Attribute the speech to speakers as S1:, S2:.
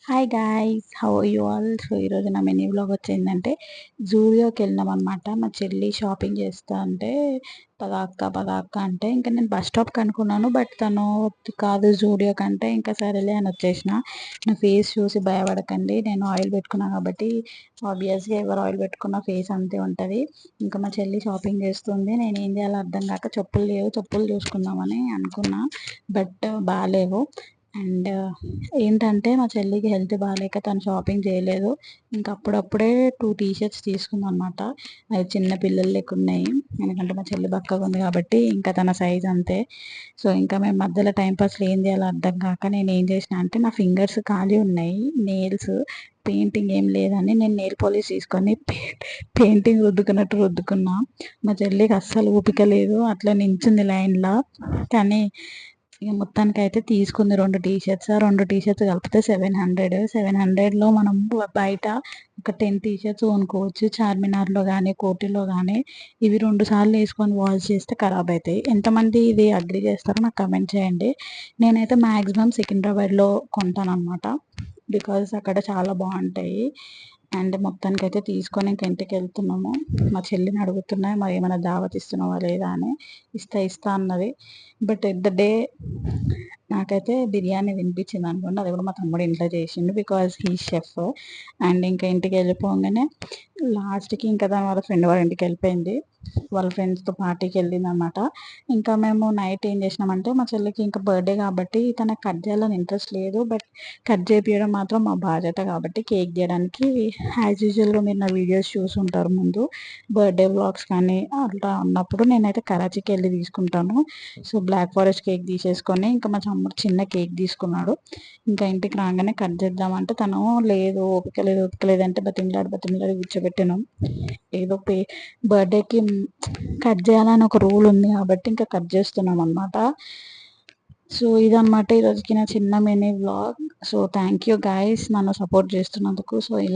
S1: Hi guys, how are you all? So ఈరోజు నా mini vlog వచ్చిందంటే జూడియోకి వెళ్ళినాం అనమాట. మా చెల్లి షాపింగ్ చేస్తా అంటే పద అక్క అంటే ఇంకా నేను బస్ స్టాప్కి అనుకున్నాను. బట్ తను కాదు జూడియోకి అంటే ఇంకా సరేలే అని వచ్చేసిన. నా ఫేస్ చూసి భయపడకండి, నేను ఆయిల్ పెట్టుకున్నాను కాబట్టి ఆబ్వియస్గా ఎవరు ఆయిల్ పెట్టుకున్న ఫేస్ అంతే ఉంటుంది. ఇంకా మా చెల్లి షాపింగ్ చేస్తుంది, నేను ఏం చేయాలో అర్థం కాక చెప్పులు లేవు, చెప్పులు చూసుకుందామని అనుకున్నా. బట్ బాగాలేవు. అండ్ ఏంటంటే మా చెల్లికి హెల్త్ బాగాలేక తను షాపింగ్ చేయలేదు. ఇంకా అప్పుడప్పుడే 2 టీ షర్ట్స్ తీసుకుందాం అనమాట. అవి చిన్న పిల్లలు లెక్క ఉన్నాయి, ఎందుకంటే మా చెల్లి బక్కగా ఉంది కాబట్టి ఇంకా తన సైజ్ అంతే. సో ఇంకా మేము మధ్యలో టైంపాస్లో ఏం చేయాలో అర్థం కాక నేను ఏం చేసిన అంటే నా ఫింగర్స్ ఖాళీ ఉన్నాయి, నెయిల్స్ పెయింటింగ్ ఏం లేదని నేను నెయిల్ పాలిష్ తీసుకొని పెయింటింగ్ రుద్దుకున్నట్టు రుద్దుకున్నా. మా చెల్లికి అస్సలు ఓపిక లేదు, అట్లా నించుంది లైన్లో. కానీ ఇక మొత్తానికి అయితే తీసుకుంది 2 టీ షర్ట్స్. ఆ 2 టీ షర్ట్స్ కలిపితే 700. మనం బయట ఒక 10 టీ షర్ట్స్ కొనుక్కోవచ్చు చార్మినార్లో కానీ కోటిలో కానీ. ఇవి 2 సార్లు వేసుకొని వాష్ చేస్తే ఖరాబ్ అవుతాయి. ఎంతమంది ఇది అగ్రి చేస్తారో నాకు కమెంట్ చేయండి. నేనైతే మ్యాక్సిమం సికింద్రాబాద్లో కొంటాను అనమాట, బికాజ్ అక్కడ చాలా బాగుంటాయి. అండ్ మొత్తానికైతే తీసుకొని ఇంక ఇంటికి వెళ్తున్నాము. మా చెల్లిని అడుగుతున్నాయి మరి ఏమైనా దావత్ ఇస్తున్నావా లేదా అని. ఇస్తా అన్నది. బట్ ఎట్ ద డే నాకైతే బిర్యానీ తినిపించింది అనుకోండి, అది కూడా మా తమ్ముడు ఇంట్లో చేసిండు, బికాజ్ హీ షెఫ్. అండ్ ఇంకా ఇంటికి వెళ్ళిపోగానే లాస్ట్కి ఇంకా దాని వాళ్ళ ఫ్రెండ్ వాళ్ళ ఇంటికి వెళ్ళిపోయింది, వాళ్ళ ఫ్రెండ్స్తో పార్టీకి వెళ్ళింది అనమాట. ఇంకా మేము నైట్ ఏం చేసినామంటే మా చెల్లికి ఇంకా బర్త్డే కాబట్టి తనకు కట్ చేయాలని ఇంట్రెస్ట్ లేదు, బట్ కట్ చేయించడం మాత్రం మా బాధ్యత కాబట్టి కేక్ చేయడానికి యాజ్ యూజువల్గా మీరు నా వీడియోస్ చూసుంటారు ముందు, బర్త్డే వ్లాగ్స్ కానీ అట్లా ఉన్నప్పుడు నేనైతే కరాచీకి వెళ్ళి తీసుకుంటాను. సో బ్లాక్ ఫారెస్ట్ కేక్ తీసేసుకొని ఇంకా మా తమ్ముడు చిన్న కేక్ తీసుకున్నాడు. ఇంకా ఇంటికి రాగానే కట్ చేద్దామంటే తను లేదు, ఓపిక లేదు అంటే బతిమలాడి కూర్చోబెట్టాను. ఏదో బర్త్డేకి కట్ చేయాలని ఒక రూల్ ఉంది కాబట్టి ఇంకా కట్ చేస్తున్నాం అనమాట. సో ఇదన్నమాట ఈరోజుకి నా చిన్న mini vlog. So thank you guys నన్ను సపోర్ట్ చేస్తున్నందుకు. సో ఇలా